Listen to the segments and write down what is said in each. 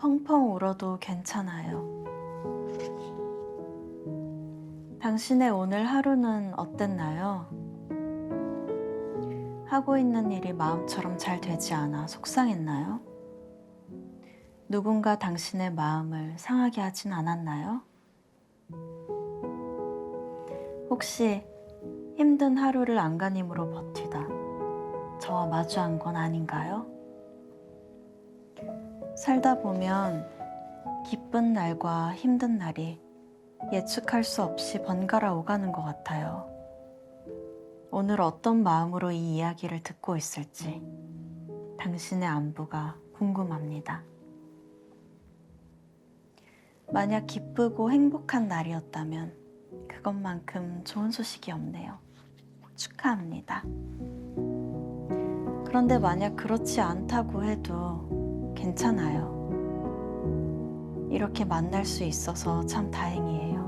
펑펑 울어도 괜찮아요. 당신의 오늘 하루는 어땠나요? 하고 있는 일이 마음처럼 잘 되지 않아 속상했나요? 누군가 당신의 마음을 상하게 하진 않았나요? 혹시 힘든 하루를 안간힘으로 버티다 저와 마주한 건 아닌가요? 살다 보면 기쁜 날과 힘든 날이 예측할 수 없이 번갈아 오가는 것 같아요. 오늘 어떤 마음으로 이 이야기를 듣고 있을지 당신의 안부가 궁금합니다. 만약 기쁘고 행복한 날이었다면 그것만큼 좋은 소식이 없네요. 축하합니다. 그런데 만약 그렇지 않다고 해도 괜찮아요. 이렇게 만날 수 있어서 참 다행이에요.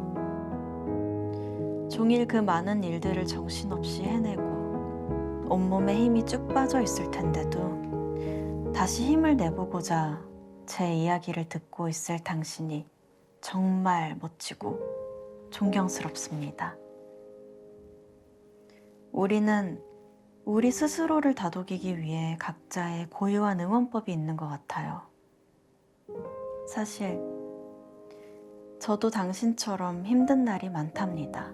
종일 그 많은 일들을 정신없이 해내고 온몸에 힘이 쭉 빠져 있을 텐데도 다시 힘을 내보고자 제 이야기를 듣고 있을 당신이 정말 멋지고 존경스럽습니다. 우리는 우리 스스로를 다독이기 위해 각자의 고유한 응원법이 있는 것 같아요. 사실 저도 당신처럼 힘든 날이 많답니다.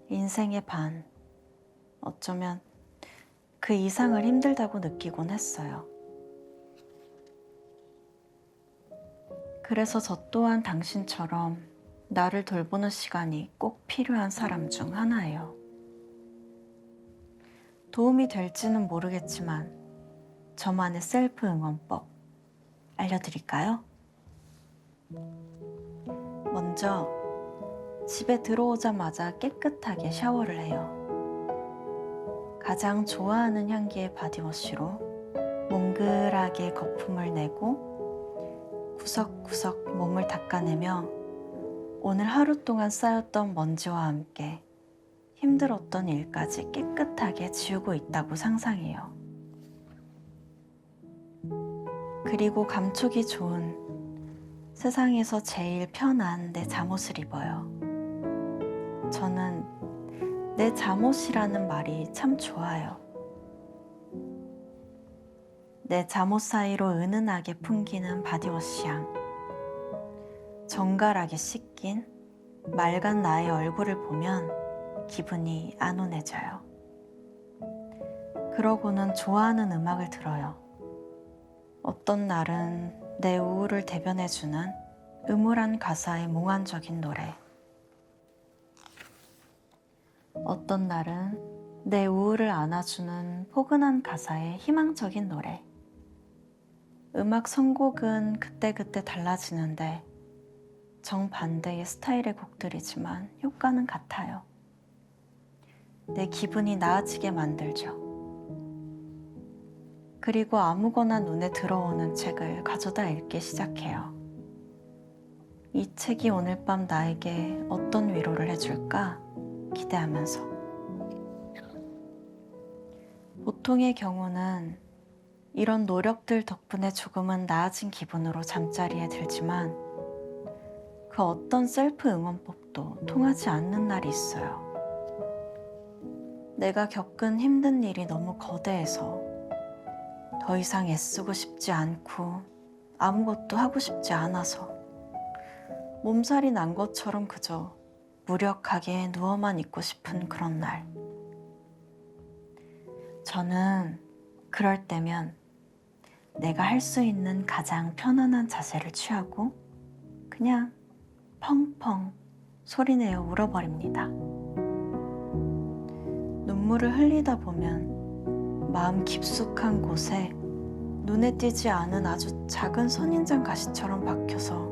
인생의 반, 어쩌면 그 이상을 힘들다고 느끼곤 했어요. 그래서 저 또한 당신처럼 나를 돌보는 시간이 꼭 필요한 사람 중 하나예요. 도움이 될지는 모르겠지만 저만의 셀프 응원법 알려드릴까요? 먼저 집에 들어오자마자 깨끗하게 샤워를 해요. 가장 좋아하는 향기의 바디워시로 몽글하게 거품을 내고 구석구석 몸을 닦아내며 오늘 하루 동안 쌓였던 먼지와 함께 힘들었던 일까지 깨끗하게 지우고 있다고 상상해요. 그리고 감촉이 좋은 세상에서 제일 편한 내 잠옷을 입어요. 저는 내 잠옷이라는 말이 참 좋아요. 내 잠옷 사이로 은은하게 풍기는 바디워시 향. 정갈하게 씻긴 맑은 나의 얼굴을 보면 기분이 안온해져요. 그러고는 좋아하는 음악을 들어요. 어떤 날은 내 우울을 대변해주는 음울한 가사의 몽환적인 노래. 어떤 날은 내 우울을 안아주는 포근한 가사의 희망적인 노래. 음악 선곡은 그때그때 달라지는데 정반대의 스타일의 곡들이지만 효과는 같아요. 내 기분이 나아지게 만들죠. 그리고 아무거나 눈에 들어오는 책을 가져다 읽기 시작해요. 이 책이 오늘 밤 나에게 어떤 위로를 해줄까 기대하면서. 보통의 경우는 이런 노력들 덕분에 조금은 나아진 기분으로 잠자리에 들지만 그 어떤 셀프 응원법도 통하지 않는 날이 있어요. 내가 겪은 힘든 일이 너무 거대해서 더 이상 애쓰고 싶지 않고 아무것도 하고 싶지 않아서 몸살이 난 것처럼 그저 무력하게 누워만 있고 싶은 그런 날. 저는 그럴 때면 내가 할 수 있는 가장 편안한 자세를 취하고 그냥 펑펑 소리내어 울어버립니다. 눈물을 흘리다 보면 마음 깊숙한 곳에 눈에 띄지 않은 아주 작은 선인장 가시처럼 박혀서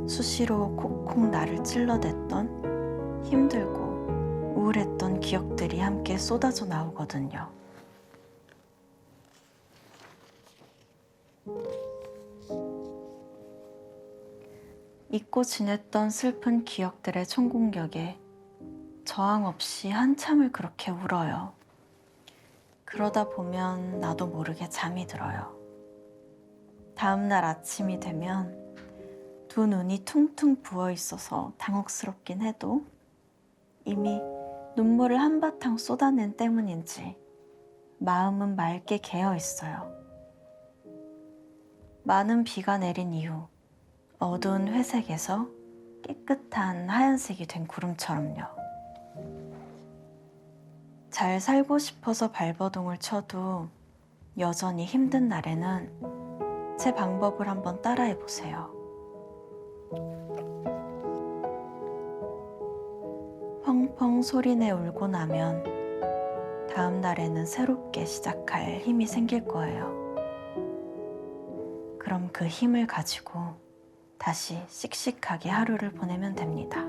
수시로 콕콕 나를 찔러댔던 힘들고 우울했던 기억들이 함께 쏟아져 나오거든요. 잊고 지냈던 슬픈 기억들의 총공격에 저항 없이 한참을 그렇게 울어요. 그러다 보면 나도 모르게 잠이 들어요. 다음 날 아침이 되면 두 눈이 퉁퉁 부어 있어서 당혹스럽긴 해도 이미 눈물을 한바탕 쏟아낸 때문인지 마음은 맑게 개어 있어요. 많은 비가 내린 이후 어두운 회색에서 깨끗한 하얀색이 된 구름처럼요. 잘 살고 싶어서 발버둥을 쳐도 여전히 힘든 날에는 제 방법을 한번 따라해 보세요. 펑펑 소리내 울고 나면 다음 날에는 새롭게 시작할 힘이 생길 거예요. 그럼 그 힘을 가지고 다시 씩씩하게 하루를 보내면 됩니다.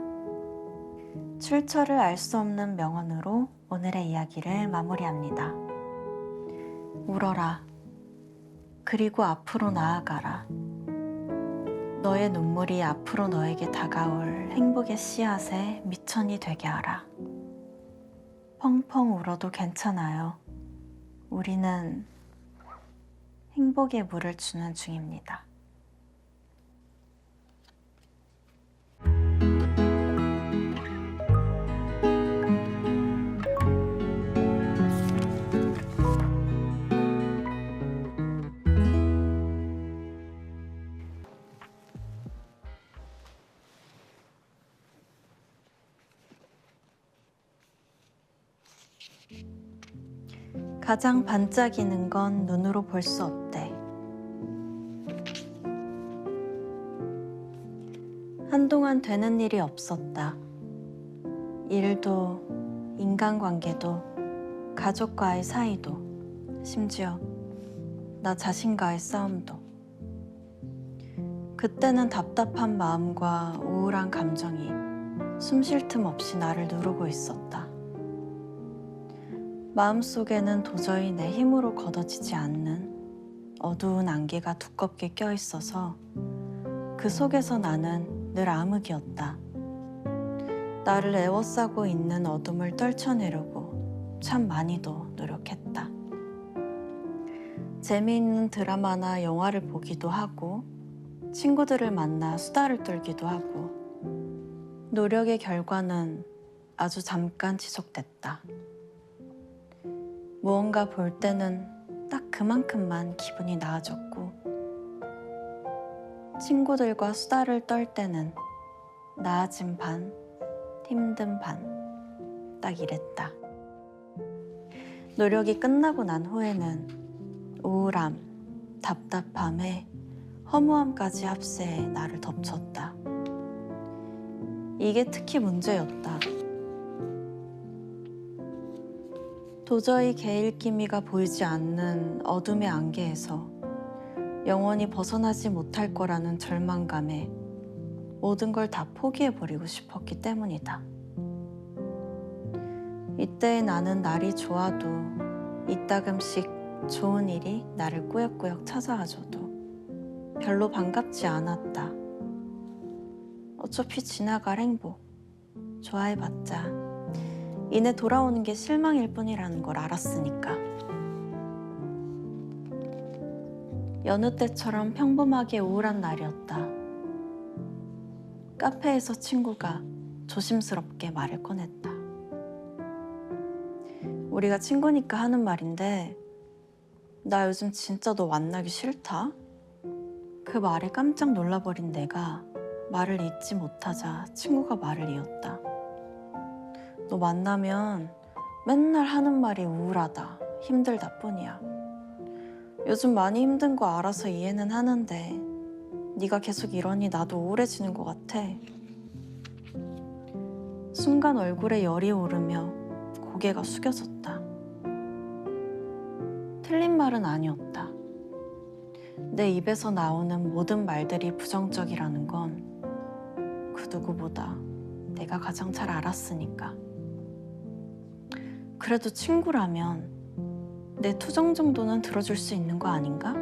출처를 알 수 없는 명언으로 오늘의 이야기를 마무리합니다. 울어라. 그리고 앞으로 나아가라. 너의 눈물이 앞으로 너에게 다가올 행복의 씨앗에 미천이 되게 하라. 펑펑 울어도 괜찮아요. 우리는 행복의 물을 주는 중입니다. 가장 반짝이는 건 눈으로 볼 수 없대. 한동안 되는 일이 없었다. 일도, 인간관계도, 가족과의 사이도, 심지어 나 자신과의 싸움도. 그때는 답답한 마음과 우울한 감정이 숨 쉴 틈 없이 나를 누르고 있었다. 마음속에는 도저히 내 힘으로 걷어지지 않는 어두운 안개가 두껍게 껴있어서 그 속에서 나는 늘 암흑이었다. 나를 에워싸고 있는 어둠을 떨쳐내려고 참 많이도 노력했다. 재미있는 드라마나 영화를 보기도 하고 친구들을 만나 수다를 떨기도 하고 노력의 결과는 아주 잠깐 지속됐다. 무언가 볼 때는 딱 그만큼만 기분이 나아졌고 친구들과 수다를 떨 때는 나아진 반, 힘든 반, 딱 이랬다. 노력이 끝나고 난 후에는 우울함, 답답함에 허무함까지 합세해 나를 덮쳤다. 이게 특히 문제였다. 도저히 개일기미가 보이지 않는 어둠의 안개에서 영원히 벗어나지 못할 거라는 절망감에 모든 걸 다 포기해버리고 싶었기 때문이다. 이때 나는 날이 좋아도 이따금씩 좋은 일이 나를 꾸역꾸역 찾아와줘도 별로 반갑지 않았다. 어차피 지나갈 행복, 좋아해봤자 이내 돌아오는 게 실망일 뿐이라는 걸 알았으니까. 여느 때처럼 평범하게 우울한 날이었다. 카페에서 친구가 조심스럽게 말을 꺼냈다. 우리가 친구니까 하는 말인데 나 요즘 진짜 너 만나기 싫다? 그 말에 깜짝 놀라버린 내가 말을 잇지 못하자 친구가 말을 이었다. 너 만나면 맨날 하는 말이 우울하다, 힘들다 뿐이야. 요즘 많이 힘든 거 알아서 이해는 하는데 네가 계속 이러니 나도 우울해지는 것 같아. 순간 얼굴에 열이 오르며 고개가 숙여졌다. 틀린 말은 아니었다. 내 입에서 나오는 모든 말들이 부정적이라는 건 그 누구보다 내가 가장 잘 알았으니까. 그래도 친구라면 내 투정 정도는 들어줄 수 있는 거 아닌가?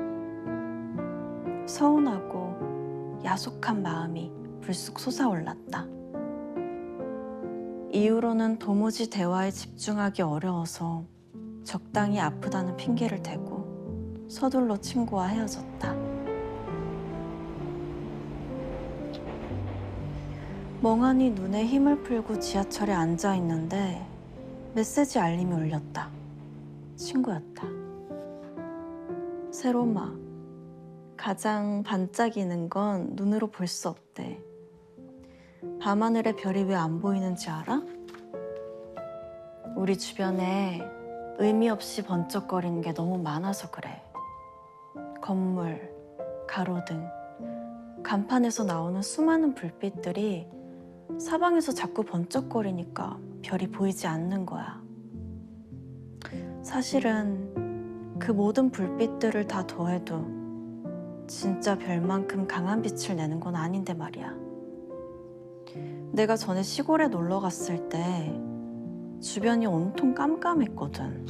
서운하고 야속한 마음이 불쑥 솟아올랐다. 이후로는 도무지 대화에 집중하기 어려워서 적당히 아프다는 핑계를 대고 서둘러 친구와 헤어졌다. 멍하니 눈에 힘을 풀고 지하철에 앉아 있는데 메시지 알림이 울렸다. 친구였다. 세로마, 가장 반짝이는 건 눈으로 볼 수 없대. 밤하늘의 별이 왜 안 보이는지 알아? 우리 주변에 의미 없이 번쩍거리는 게 너무 많아서 그래. 건물, 가로등, 간판에서 나오는 수많은 불빛들이 사방에서 자꾸 번쩍거리니까 별이 보이지 않는 거야. 사실은 그 모든 불빛들을 다 더해도 진짜 별만큼 강한 빛을 내는 건 아닌데 말이야. 내가 전에 시골에 놀러 갔을 때 주변이 온통 깜깜했거든.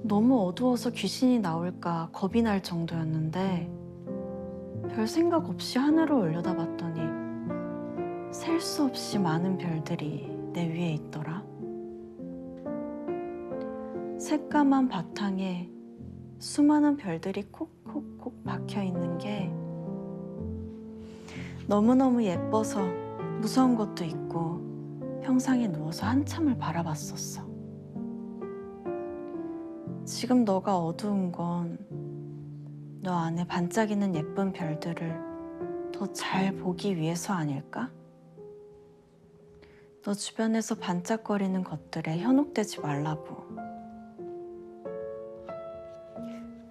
너무 어두워서 귀신이 나올까 겁이 날 정도였는데 별 생각 없이 하늘을 올려다봤더니 셀 수 없이 많은 별들이 내 위에 있더라. 새까만 바탕에 수많은 별들이 콕콕콕 박혀 있는 게 너무너무 예뻐서 무서운 것도 있고 평상에 누워서 한참을 바라봤었어. 지금 너가 어두운 건 너 안에 반짝이는 예쁜 별들을 더 잘 보기 위해서 아닐까? 너 주변에서 반짝거리는 것들에 현혹되지 말라고.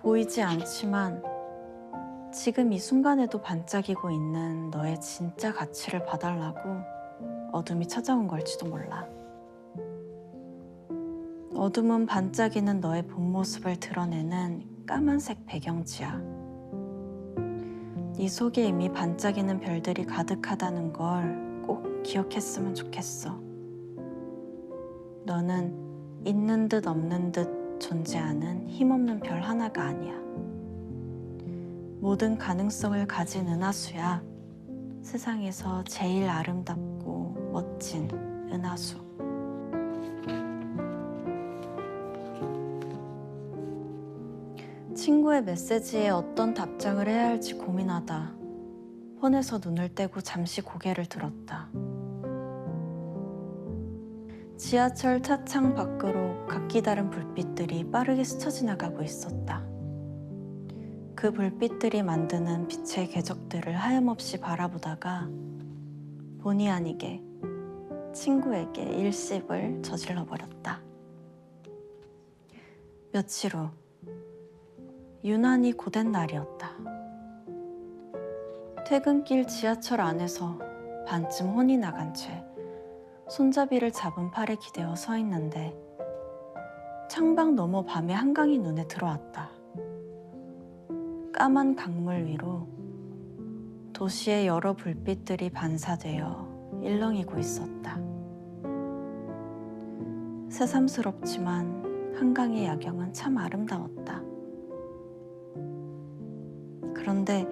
보이지 않지만 지금 이 순간에도 반짝이고 있는 너의 진짜 가치를 봐달라고 어둠이 찾아온 걸지도 몰라. 어둠은 반짝이는 너의 본 모습을 드러내는 까만색 배경지야. 네 속에 이미 반짝이는 별들이 가득하다는 걸 꼭 기억했으면 좋겠어. 너는 있는 듯 없는 듯 존재하는 힘없는 별 하나가 아니야. 모든 가능성을 가진 은하수야. 세상에서 제일 아름답고 멋진 은하수. 친구의 메시지에 어떤 답장을 해야 할지 고민하다 폰에서 눈을 떼고 잠시 고개를 들었다. 지하철 차창 밖으로 각기 다른 불빛들이 빠르게 스쳐 지나가고 있었다. 그 불빛들이 만드는 빛의 궤적들을 하염없이 바라보다가 본의 아니게 친구에게 일십을 저질러 버렸다. 며칠 후 유난히 고된 날이었다. 퇴근길 지하철 안에서 반쯤 혼이 나간 채 손잡이를 잡은 팔에 기대어 서 있는데 창밖 너머 밤의 한강이 눈에 들어왔다. 까만 강물 위로 도시의 여러 불빛들이 반사되어 일렁이고 있었다. 새삼스럽지만 한강의 야경은 참 아름다웠다. 그런데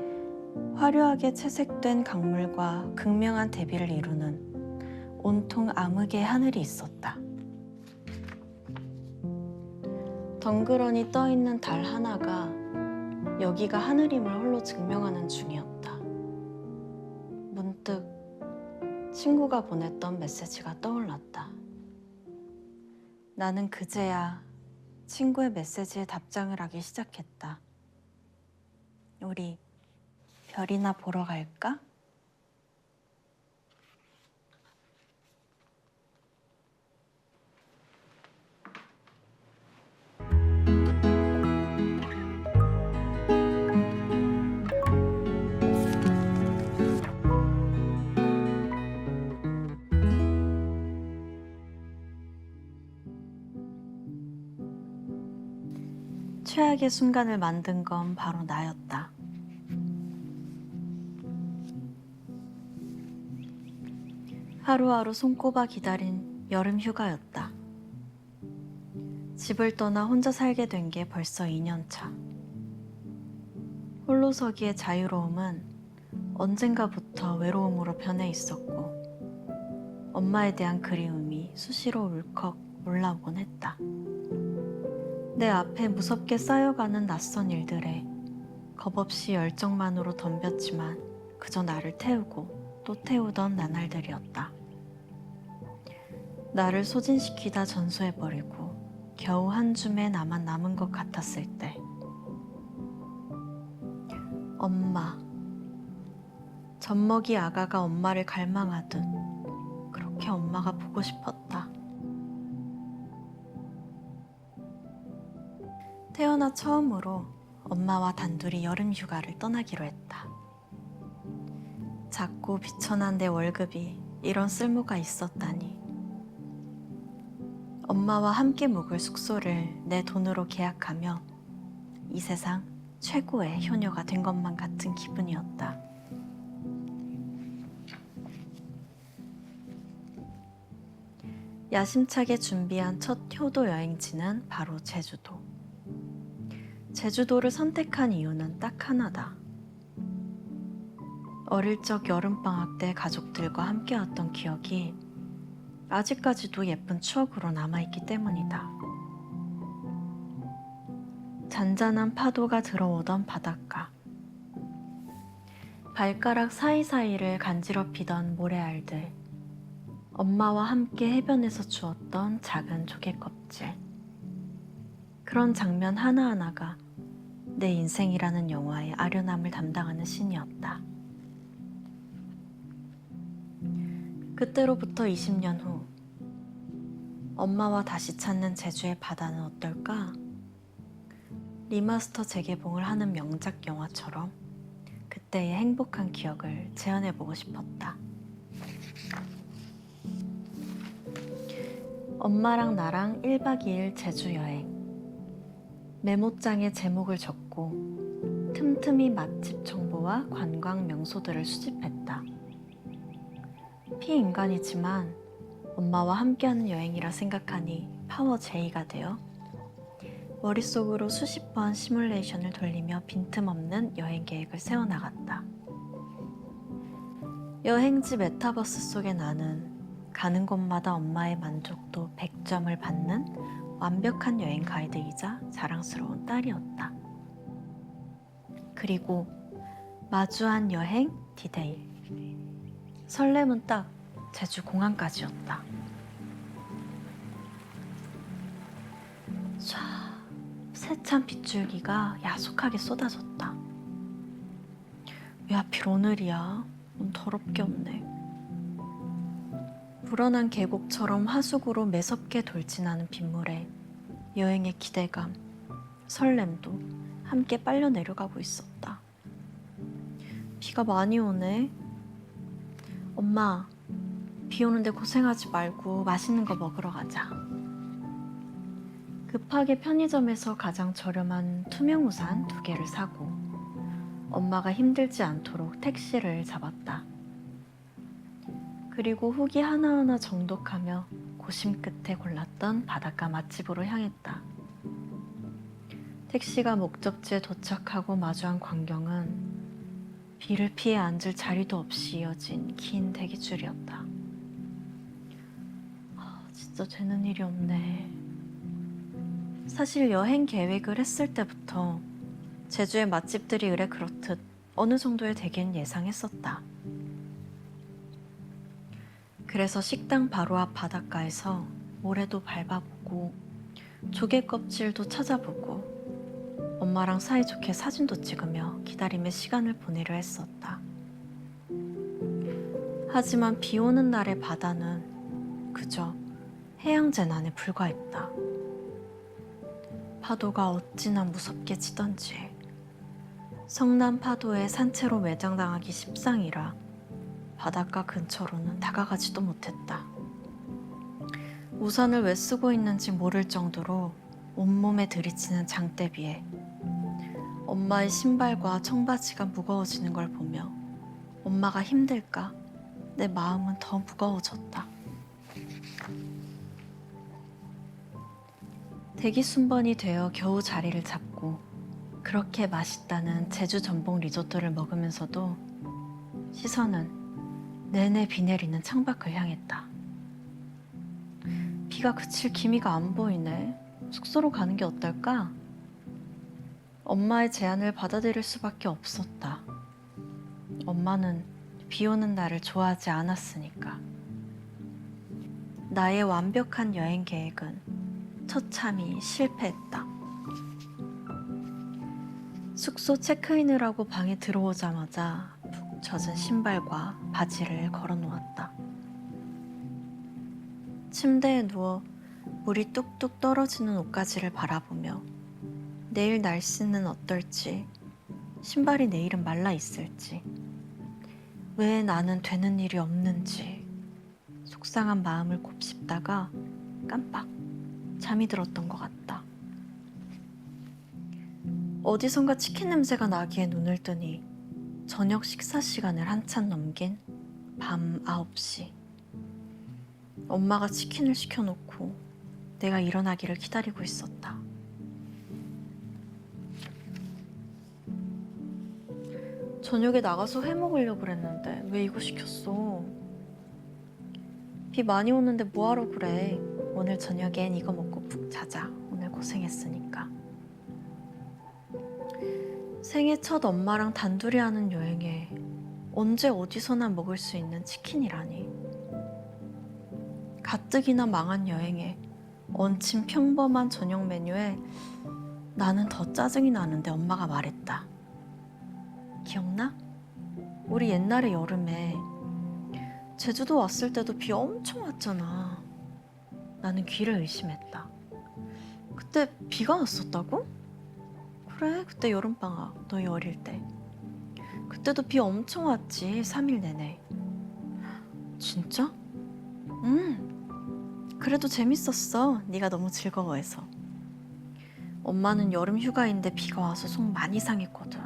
화려하게 채색된 강물과 극명한 대비를 이루는 온통 암흑의 하늘이 있었다. 덩그러니 떠있는 달 하나가 여기가 하늘임을 홀로 증명하는 중이었다. 문득 친구가 보냈던 메시지가 떠올랐다. 나는 그제야 친구의 메시지에 답장을 하기 시작했다. 우리 별이나 보러 갈까? 최악의 순간을 만든 건 바로 나였다. 하루하루 손꼽아 기다린 여름 휴가였다. 집을 떠나 혼자 살게 된 게 벌써 2년 차. 홀로서기의 자유로움은 언젠가부터 외로움으로 변해 있었고 엄마에 대한 그리움이 수시로 울컥 올라오곤 했다. 내 앞에 무섭게 쌓여가는 낯선 일들에 겁없이 열정만으로 덤볐지만 그저 나를 태우고 또 태우던 나날들이었다. 나를 소진시키다 전소해버리고 겨우 한 줌에 나만 남은 것 같았을 때 엄마. 젖먹이 아가가 엄마를 갈망하듯 그렇게 엄마가 보고 싶었다. 태어나 처음으로 엄마와 단둘이 여름 휴가를 떠나기로 했다. 작고 비천한 내 월급이 이런 쓸모가 있었다니. 엄마와 함께 묵을 숙소를 내 돈으로 계약하며 이 세상 최고의 효녀가 된 것만 같은 기분이었다. 야심차게 준비한 첫 효도 여행지는 바로 제주도. 제주도를 선택한 이유는 딱 하나다. 어릴 적 여름방학 때 가족들과 함께 왔던 기억이 아직까지도 예쁜 추억으로 남아있기 때문이다. 잔잔한 파도가 들어오던 바닷가. 발가락 사이사이를 간지럽히던 모래알들. 엄마와 함께 해변에서 주웠던 작은 조개 껍질. 그런 장면 하나하나가 내 인생이라는 영화의 아련함을 담당하는 신이었다. 그때로부터 20년 후, 엄마와 다시 찾는 제주의 바다는 어떨까? 리마스터 재개봉을 하는 명작 영화처럼 그때의 행복한 기억을 재현해보고 싶었다. 엄마랑 나랑 1박 2일 제주 여행. 메모장에 제목을 적고 틈틈이 맛집 정보와 관광 명소들을 수집했다. 피인간이지만 엄마와 함께하는 여행이라 생각하니 파워 J가 되어 머릿속으로 수십 번 시뮬레이션을 돌리며 빈틈없는 여행 계획을 세워나갔다. 여행지 메타버스 속에 나는 가는 곳마다 엄마의 만족도 100점을 받는 완벽한 여행 가이드이자 자랑스러운 딸이었다. 그리고 마주한 여행 디데이. 설렘은 딱 제주 공항까지였다. 촤, 세찬 빗줄기가 야속하게 쏟아졌다. 왜 하필 오늘이야? 넌 더럽게 없네. 불어난 계곡처럼 하수구로 매섭게 돌진하는 빗물에 여행의 기대감, 설렘도 함께 빨려 내려가고 있었다. 비가 많이 오네. 엄마, 비 오는데 고생하지 말고 맛있는 거 먹으러 가자. 급하게 편의점에서 가장 저렴한 투명 우산 2개를 사고 엄마가 힘들지 않도록 택시를 잡았다. 그리고 후기 하나하나 정독하며 고심 끝에 골랐던 바닷가 맛집으로 향했다. 택시가 목적지에 도착하고 마주한 광경은 비를 피해 앉을 자리도 없이 이어진 긴 대기줄이었다. 진짜 되는 일이 없네. 사실 여행 계획을 했을 때부터 제주의 맛집들이 의뢰 그렇듯 어느 정도의 대기는 예상했었다. 그래서 식당 바로 앞 바닷가에서 모래도 밟아보고 조개 껍질도 찾아보고 엄마랑 사이좋게 사진도 찍으며 기다림의 시간을 보내려 했었다. 하지만 비 오는 날의 바다는 그저 해양재난에 불과했다. 파도가 어찌나 무섭게 치던지 성남 파도에 산채로 매장당하기 십상이라 바닷가 근처로는 다가가지도 못했다. 우산을 왜 쓰고 있는지 모를 정도로 온몸에 들이치는 장대비에 엄마의 신발과 청바지가 무거워지는 걸 보며 엄마가 힘들까 내 마음은 더 무거워졌다. 대기순번이 되어 겨우 자리를 잡고 그렇게 맛있다는 제주 전복 리조또를 먹으면서도 시선은 내내 비 내리는 창밖을 향했다. 비가 그칠 기미가 안 보이네. 숙소로 가는 게 어떨까? 엄마의 제안을 받아들일 수밖에 없었다. 엄마는 비 오는 날을 좋아하지 않았으니까. 나의 완벽한 여행 계획은 처참히 실패했다. 숙소 체크인을 하고 방에 들어오자마자 푹 젖은 신발과 바지를 걸어 놓았다. 침대에 누워 물이 뚝뚝 떨어지는 옷가지를 바라보며 내일 날씨는 어떨지, 신발이 내일은 말라 있을지, 왜 나는 되는 일이 없는지 속상한 마음을 곱씹다가 깜빡 잠이 들었던 것 같다. 어디선가 치킨 냄새가 나기에 눈을 뜨니 저녁 식사 시간을 한참 넘긴 밤 9시. 엄마가 치킨을 시켜놓고 내가 일어나기를 기다리고 있었다. 저녁에 나가서 회 먹으려고 그랬는데 왜 이거 시켰어? 비 많이 오는데 뭐하러 그래? 오늘 저녁엔 이거 먹고 푹 자자. 오늘 고생했으니까. 생애 첫 엄마랑 단둘이 하는 여행에 언제 어디서나 먹을 수 있는 치킨이라니. 가뜩이나 망한 여행에 얹힌 평범한 저녁 메뉴에 나는 더 짜증이 나는데 엄마가 말했다. 기억나? 우리 옛날에 여름에 제주도 왔을 때도 비 엄청 왔잖아. 나는 귀를 의심했다. 그때 비가 왔었다고? 그래, 그때 여름방학, 너희 어릴 때. 그때도 비 엄청 왔지, 3일 내내. 진짜? 그래도 재밌었어. 네가 너무 즐거워해서. 엄마는 여름 휴가인데 비가 와서 속 많이 상했거든.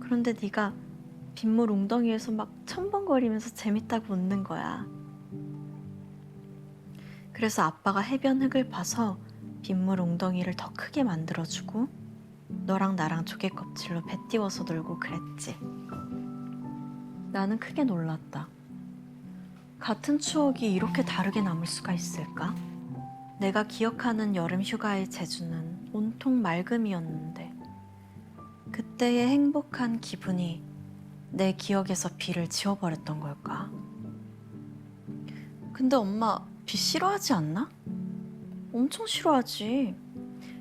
그런데 네가 빗물 웅덩이에서 막 첨벙거리면서 재밌다고 웃는 거야. 그래서 아빠가 해변 흙을 파서 빗물 웅덩이를 더 크게 만들어주고 너랑 나랑 조개 껍질로 배 띄워서 놀고 그랬지. 나는 크게 놀랐다. 같은 추억이 이렇게 다르게 남을 수가 있을까? 내가 기억하는 여름 휴가의 제주는 온통 맑음이었는데 그때의 행복한 기분이 내 기억에서 비를 지워버렸던 걸까? 근데 엄마 비 싫어하지 않나? 엄청 싫어하지.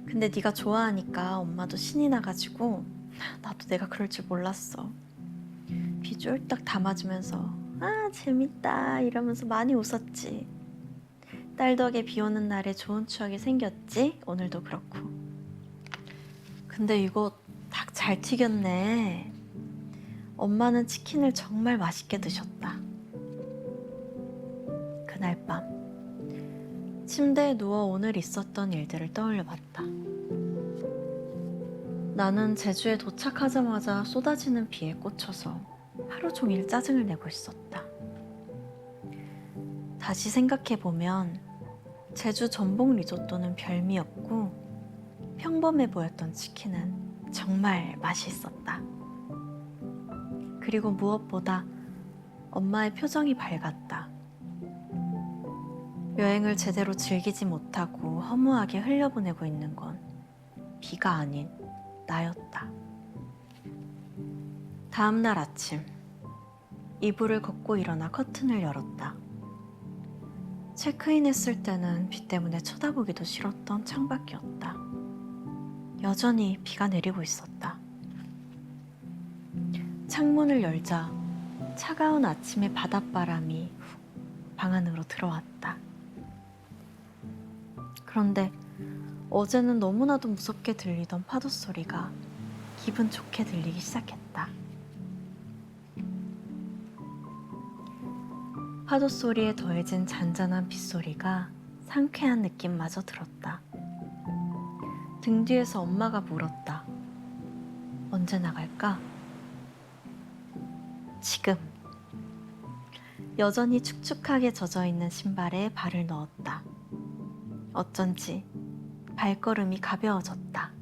근데 네가 좋아하니까 엄마도 신이 나가지고 나도 내가 그럴 줄 몰랐어. 비 쫄딱 담아주면서 아 재밌다 이러면서 많이 웃었지. 딸 덕에 비 오는 날에 좋은 추억이 생겼지? 오늘도 그렇고. 근데 이거 닭 잘 튀겼네. 엄마는 치킨을 정말 맛있게 드셨다. 그날 밤 침대에 누워 오늘 있었던 일들을 떠올려 봤다. 나는 제주에 도착하자마자 쏟아지는 비에 꽂혀서 하루 종일 짜증을 내고 있었다. 다시 생각해보면 제주 전복 리조또는 별미였고 평범해 보였던 치킨은 정말 맛있었다. 그리고 무엇보다 엄마의 표정이 밝았다. 여행을 제대로 즐기지 못하고 허무하게 흘려보내고 있는 건 비가 아닌 나였다. 다음 날 아침, 이불을 걷고 일어나 커튼을 열었다. 체크인했을 때는 비 때문에 쳐다보기도 싫었던 창밖이었다. 여전히 비가 내리고 있었다. 창문을 열자 차가운 아침의 바닷바람이 훅 방 안으로 들어왔다. 그런데 어제는 너무나도 무섭게 들리던 파도 소리가 기분 좋게 들리기 시작했다. 파도 소리에 더해진 잔잔한 빗소리가 상쾌한 느낌마저 들었다. 등 뒤에서 엄마가 물었다. 언제 나갈까? 지금. 여전히 축축하게 젖어있는 신발에 발을 넣었다. 어쩐지 발걸음이 가벼워졌다.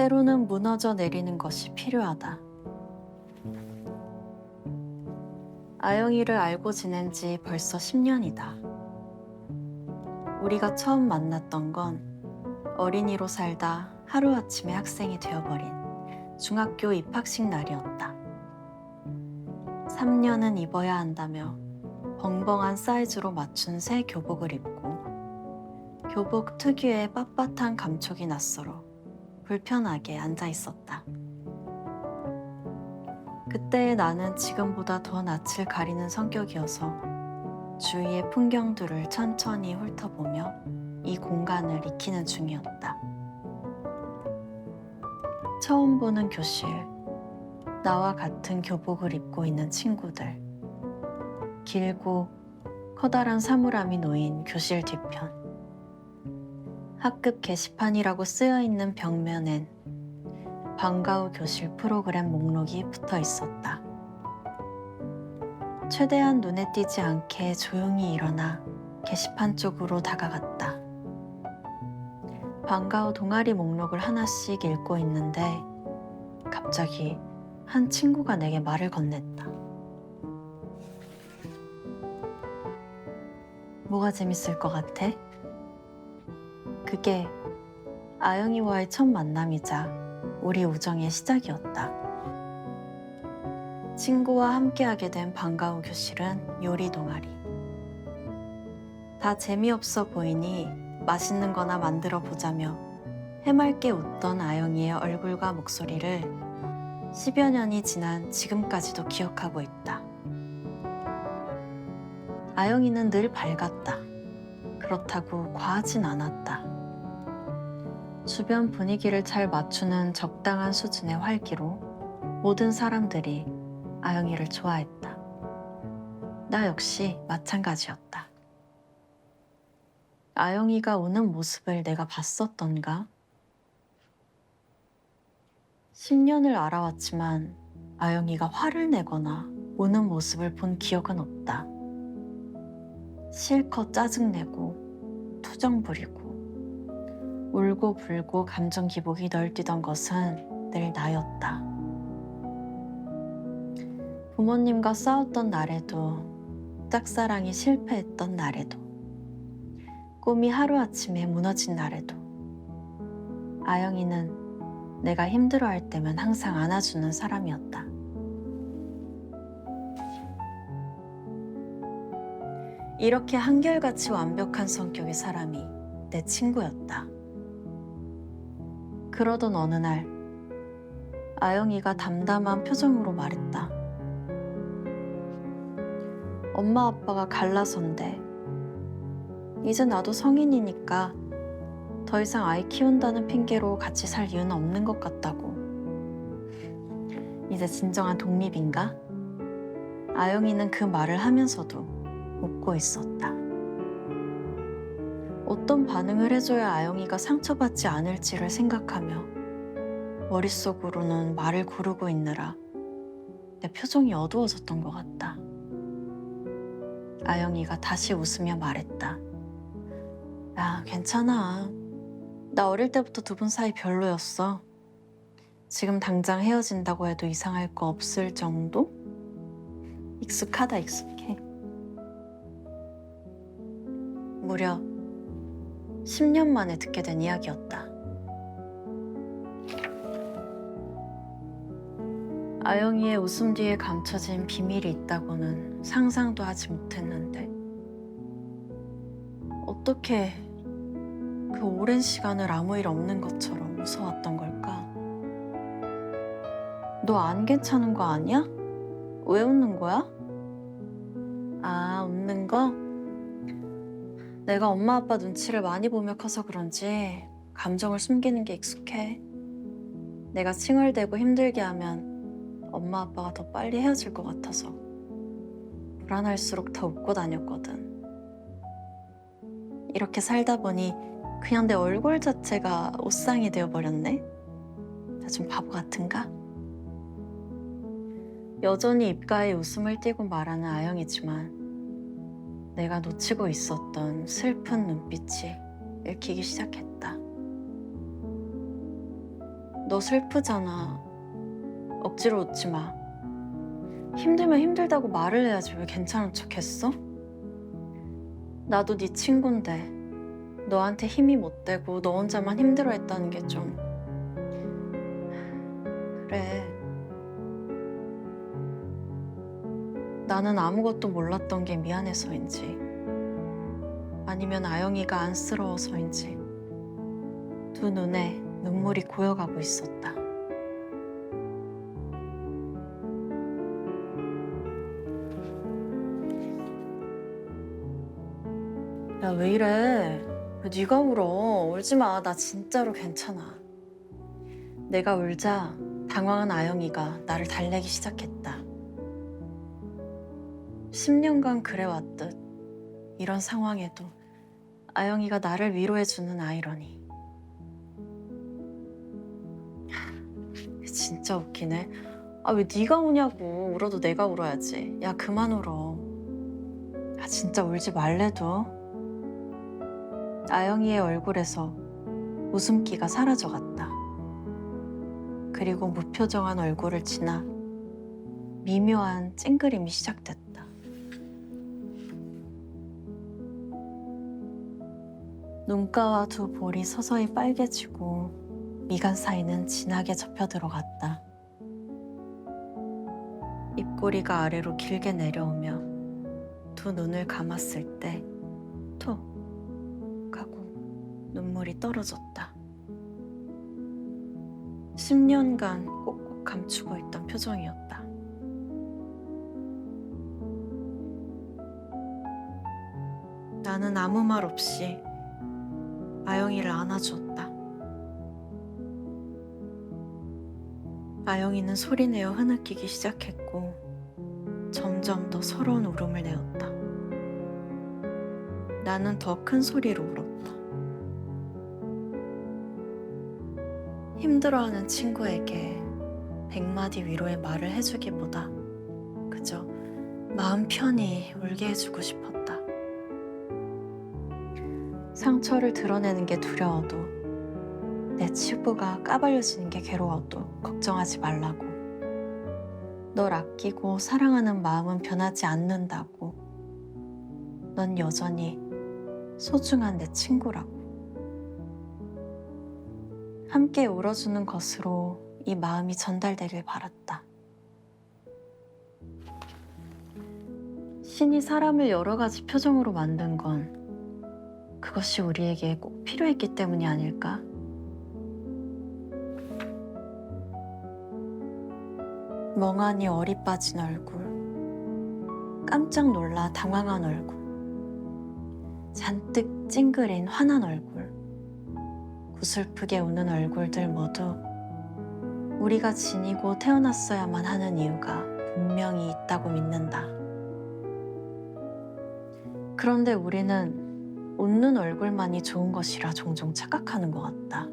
때로는 무너져 내리는 것이 필요하다. 아영이를 알고 지낸 지 벌써 10년이다. 우리가 처음 만났던 건 어린이로 살다 하루아침에 학생이 되어버린 중학교 입학식 날이었다. 3년은 입어야 한다며 벙벙한 사이즈로 맞춘 새 교복을 입고 교복 특유의 빳빳한 감촉이 낯설어 불편하게 앉아 있었다. 그때의 나는 지금보다 더 낯을 가리는 성격이어서 주위의 풍경들을 천천히 훑어보며 이 공간을 익히는 중이었다. 처음 보는 교실, 나와 같은 교복을 입고 있는 친구들, 길고 커다란 사물함이 놓인 교실 뒤편, 학급 게시판이라고 쓰여있는 벽면엔 방과 후 교실 프로그램 목록이 붙어 있었다. 최대한 눈에 띄지 않게 조용히 일어나 게시판 쪽으로 다가갔다. 방과 후 동아리 목록을 하나씩 읽고 있는데 갑자기 한 친구가 내게 말을 건넸다. 뭐가 재밌을 것 같아? 그게 아영이와의 첫 만남이자 우리 우정의 시작이었다. 친구와 함께하게 된 방과 후 교실은 요리 동아리. 다 재미없어 보이니 맛있는 거나 만들어 보자며 해맑게 웃던 아영이의 얼굴과 목소리를 10여 년이 지난 지금까지도 기억하고 있다. 아영이는 늘 밝았다. 그렇다고 과하진 않았다. 주변 분위기를 잘 맞추는 적당한 수준의 활기로 모든 사람들이 아영이를 좋아했다. 나 역시 마찬가지였다. 아영이가 우는 모습을 내가 봤었던가? 10년을 알아왔지만 아영이가 화를 내거나 우는 모습을 본 기억은 없다. 실컷 짜증내고 투정 부리고 울고 불고 감정 기복이 널뛰던 것은 늘 나였다. 부모님과 싸웠던 날에도, 짝사랑이 실패했던 날에도, 꿈이 하루아침에 무너진 날에도 아영이는 내가 힘들어할 때면 항상 안아주는 사람이었다. 이렇게 한결같이 완벽한 성격의 사람이 내 친구였다. 그러던 어느 날 아영이가 담담한 표정으로 말했다. 엄마 아빠가 갈라선대. 이제 나도 성인이니까 더 이상 아이 키운다는 핑계로 같이 살 이유는 없는 것 같다고. 이제 진정한 독립인가? 아영이는 그 말을 하면서도 웃고 있었다. 어떤 반응을 해줘야 아영이가 상처받지 않을지를 생각하며 머릿속으로는 말을 고르고 있느라 내 표정이 어두워졌던 것 같다. 아영이가 다시 웃으며 말했다. 야, 괜찮아. 나 어릴 때부터 두 분 사이 별로였어. 지금 당장 헤어진다고 해도 이상할 거 없을 정도? 익숙하다, 익숙해. 무려 10년 만에 듣게 된 이야기였다. 아영이의 웃음 뒤에 감춰진 비밀이 있다고는 상상도 하지 못했는데 어떻게 그 오랜 시간을 아무 일 없는 것처럼 웃어왔던 걸까? 너 안 괜찮은 거 아니야? 왜 웃는 거야? 아, 웃는 거? 내가 엄마 아빠 눈치를 많이 보며 커서 그런지 감정을 숨기는 게 익숙해. 내가 칭얼대고 힘들게 하면 엄마 아빠가 더 빨리 헤어질 것 같아서 불안할수록 더 웃고 다녔거든. 이렇게 살다 보니 그냥 내 얼굴 자체가 옷상이 되어버렸네. 나 좀 바보 같은가? 여전히 입가에 웃음을 띠고 말하는 아영이지만 내가 놓치고 있었던 슬픈 눈빛이 읽히기 시작했다. 너 슬프잖아. 억지로 웃지 마. 힘들면 힘들다고 말을 해야지 왜 괜찮은 척 했어? 나도 네 친구인데 너한테 힘이 못 되고 너 혼자만 힘들어했다는 게 좀... 그래. 나는 아무것도 몰랐던 게 미안해서인지 아니면 아영이가 안쓰러워서인지 두 눈에 눈물이 고여가고 있었다. 야, 왜 이래? 왜 네가 울어? 울지 마. 나 진짜로 괜찮아. 내가 울자 당황한 아영이가 나를 달래기 시작했다. 10년간 그래왔듯 이런 상황에도 아영이가 나를 위로해주는 아이러니. 진짜 웃기네. 아, 왜 네가 우냐고. 울어도 내가 울어야지. 야, 그만 울어. 아, 진짜 울지 말래도. 아영이의 얼굴에서 웃음기가 사라져갔다. 그리고 무표정한 얼굴을 지나 미묘한 찡그림이 시작됐다. 눈가와 두 볼이 서서히 빨개지고 미간 사이는 진하게 접혀 들어갔다. 입꼬리가 아래로 길게 내려오며 두 눈을 감았을 때 톡 하고 눈물이 떨어졌다. 10년간 꼭꼭 감추고 있던 표정이었다. 나는 아무 말 없이 아영이를 안아주었다. 아영이는 소리내어 흐느끼기 시작했고 점점 더 서러운 울음을 내었다. 나는 더 큰 소리로 울었다. 힘들어하는 친구에게 100마디 위로의 말을 해주기보다 그저 마음 편히 울게 해주고 싶었다. 상처를 드러내는 게 두려워도 내 치부가 까발려지는 게 괴로워도 걱정하지 말라고. 널 아끼고 사랑하는 마음은 변하지 않는다고. 넌 여전히 소중한 내 친구라고. 함께 울어주는 것으로 이 마음이 전달되길 바랐다. 신이 사람을 여러 가지 표정으로 만든 건 그것이 우리에게 꼭 필요했기 때문이 아닐까? 멍하니 어리 빠진 얼굴, 깜짝 놀라 당황한 얼굴, 잔뜩 찡그린 화난 얼굴, 구슬프게 우는 얼굴들 모두 우리가 지니고 태어났어야만 하는 이유가 분명히 있다고 믿는다. 그런데 우리는 웃는 얼굴만이 좋은 것이라 종종 착각하는 것 같다.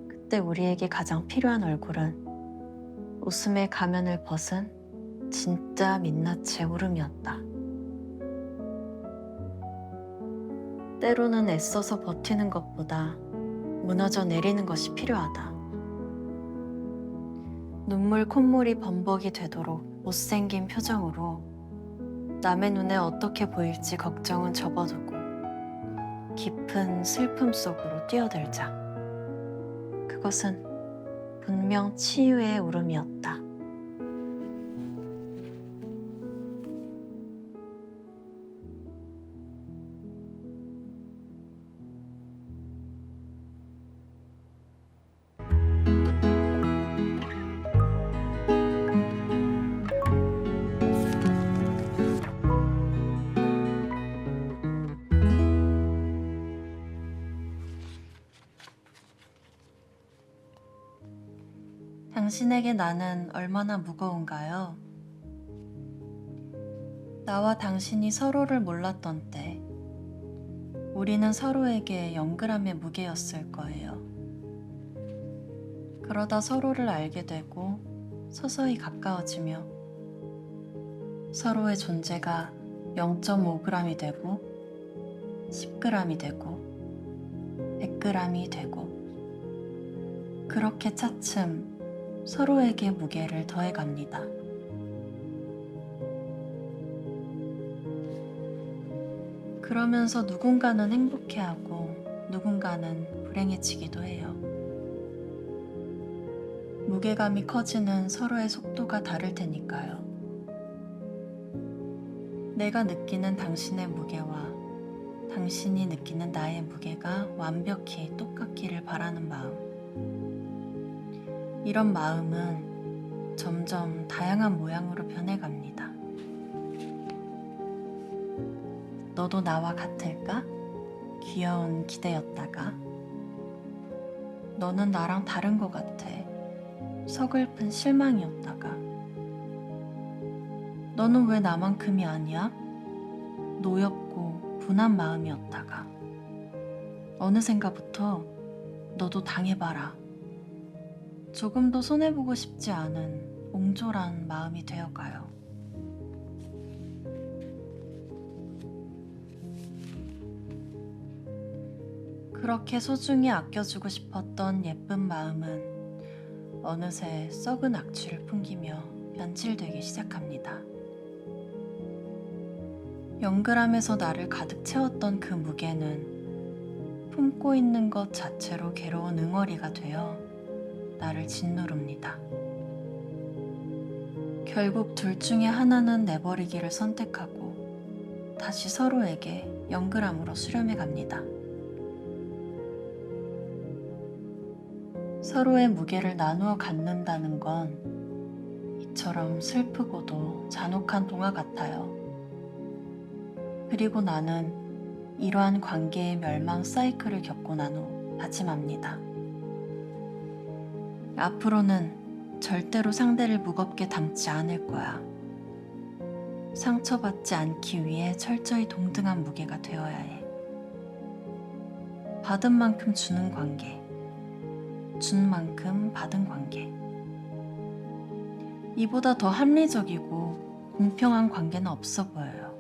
그때 우리에게 가장 필요한 얼굴은 웃음의 가면을 벗은 진짜 민낯의 울음이었다. 때로는 애써서 버티는 것보다 무너져 내리는 것이 필요하다. 눈물 콧물이 범벅이 되도록 못생긴 표정으로 남의 눈에 어떻게 보일지 걱정은 접어두고 깊은 슬픔 속으로 뛰어들자. 그것은 분명 치유의 울음이었다. 당신에게 나는 얼마나 무거운가요? 나와 당신이 서로를 몰랐던 때, 우리는 서로에게 0g의 무게였을 거예요. 그러다 서로를 알게 되고 서서히 가까워지며 서로의 존재가 0.5g이 되고 10g이 되고 100g이 되고 그렇게 차츰 서로에게 무게를 더해갑니다. 그러면서 누군가는 행복해하고 누군가는 불행해지기도 해요. 무게감이 커지는 서로의 속도가 다를 테니까요. 내가 느끼는 당신의 무게와 당신이 느끼는 나의 무게가 완벽히 똑같기를 바라는 마음. 이런 마음은 점점 다양한 모양으로 변해갑니다. 너도 나와 같을까? 귀여운 기대였다가 너는 나랑 다른 것 같아. 서글픈 실망이었다가 너는 왜 나만큼이 아니야? 노엽고 분한 마음이었다가 어느샌가부터 너도 당해봐라. 조금도 손해보고 싶지 않은 옹졸한 마음이 되어가요. 그렇게 소중히 아껴주고 싶었던 예쁜 마음은 어느새 썩은 악취를 풍기며 변질되기 시작합니다. 영글함에서 나를 가득 채웠던 그 무게는 품고 있는 것 자체로 괴로운 응어리가 되어 나를 짓누릅니다. 결국 둘 중에 하나는 내버리기를 선택하고 다시 서로에게 영글함으로 수렴해 갑니다. 서로의 무게를 나누어 갖는다는 건 이처럼 슬프고도 잔혹한 동화 같아요. 그리고 나는 이러한 관계의 멸망 사이클을 겪고 난 후 다짐합니다. 앞으로는 절대로 상대를 무겁게 담지 않을 거야. 상처받지 않기 위해 철저히 동등한 무게가 되어야 해. 받은 만큼 주는 관계. 준 만큼 받은 관계. 이보다 더 합리적이고 공평한 관계는 없어 보여요.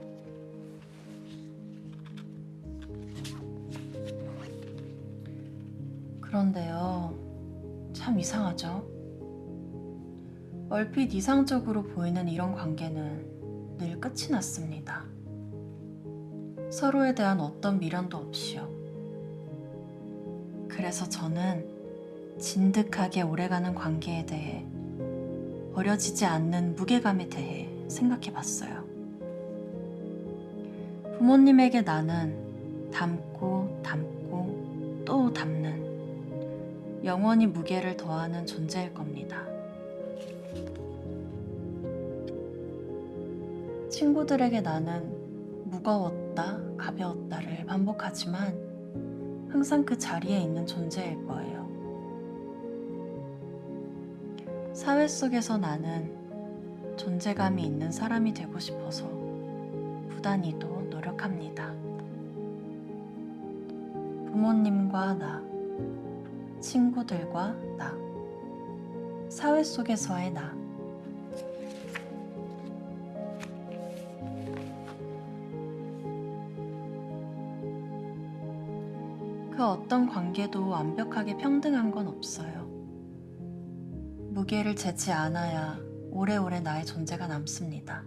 그런데요, 참 이상하죠? 얼핏 이상적으로 보이는 이런 관계는 늘 끝이 났습니다. 서로에 대한 어떤 미련도 없이요. 그래서 저는 진득하게 오래가는 관계에 대해, 버려지지 않는 무게감에 대해 생각해 봤어요. 부모님에게 나는 담고 담고 또 담는 영원히 무게를 더하는 존재일 겁니다. 친구들에게 나는 무거웠다, 가벼웠다를 반복하지만 항상 그 자리에 있는 존재일 거예요. 사회 속에서 나는 존재감이 있는 사람이 되고 싶어서 부단히도 노력합니다. 부모님과 나, 친구들과 나, 사회 속에서의 나. 그 어떤 관계도 완벽하게 평등한 건 없어요. 무게를 재지 않아야 오래오래 나의 존재가 남습니다.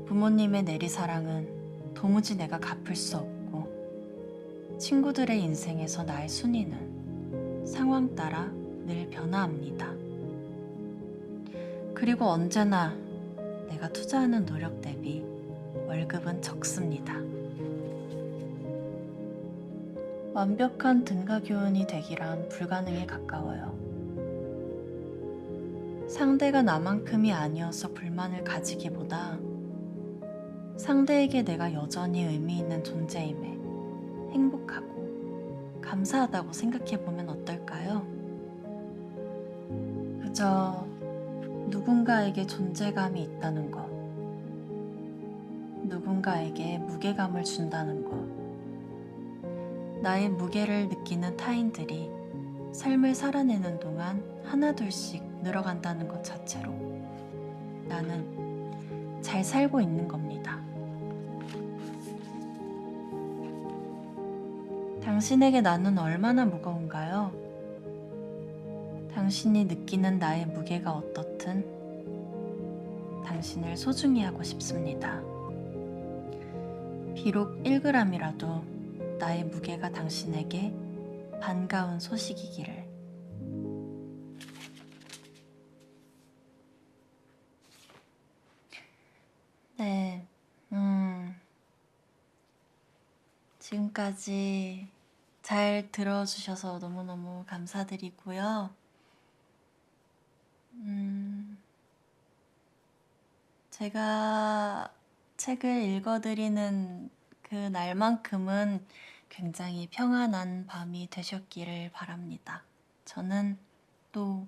부모님의 내리사랑은 도무지 내가 갚을 수 없고, 친구들의 인생에서 나의 순위는 상황 따라 늘 변화합니다. 그리고 언제나 내가 투자하는 노력 대비 월급은 적습니다. 완벽한 등가교훈이 되기란 불가능에 가까워요. 상대가 나만큼이 아니어서 불만을 가지기보다 상대에게 내가 여전히 의미 있는 존재임에 행복하고 감사하다고 생각해보면 어떨까요? 그저 누군가에게 존재감이 있다는 것, 누군가에게 무게감을 준다는 것, 나의 무게를 느끼는 타인들이 삶을 살아내는 동안 하나둘씩 늘어간다는 것 자체로 나는 잘 살고 있는 겁니다. 당신에게 나는 얼마나 무거운가요? 당신이 느끼는 나의 무게가 어떻든 당신을 소중히 하고 싶습니다. 비록 1g이라도 나의 무게가 당신에게 반가운 소식이기를. 네, 지금까지 잘 들어주셔서 너무너무 감사드리고요. 제가 책을 읽어드리는 그 날만큼은 굉장히 평안한 밤이 되셨기를 바랍니다. 저는 또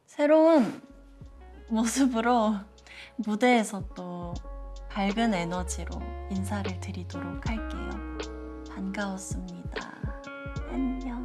새로운 모습으로 무대에서 또 밝은 에너지로 인사를 드리도록 할게요. 반가웠습니다. 안녕.